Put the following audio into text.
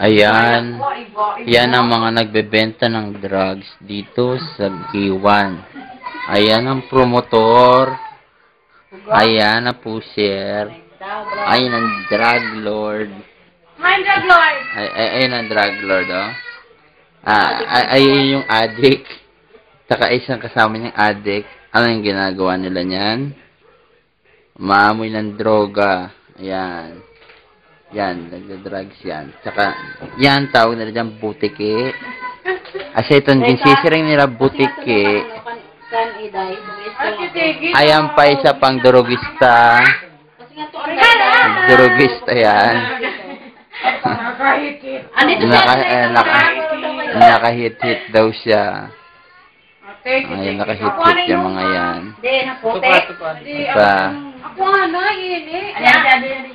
Ayan. Yan ang mga nagbebenta ng drugs dito sa Giwan. Ayan ang promotor. Ayan ang pusher. Ayan ang drug lord. Hi, drug lord! Ayan ang drug lord, oh. Ayun yung addict. Saka isang kasama niyang addict. Ano yung ginagawa nila niyan? Maamoy ng droga. Ayan. Yan, nagda-drugs yan. Saka, yan, tawag nila dyan, butiki. Kasi itong ginsisiring nila, butiki. Ayan pa isa pang drogista. Drogista yan. Nakahit-hit daw siya. Ayan, nakahit-hit yung mga yan. Ako nga na, ini. Ayan,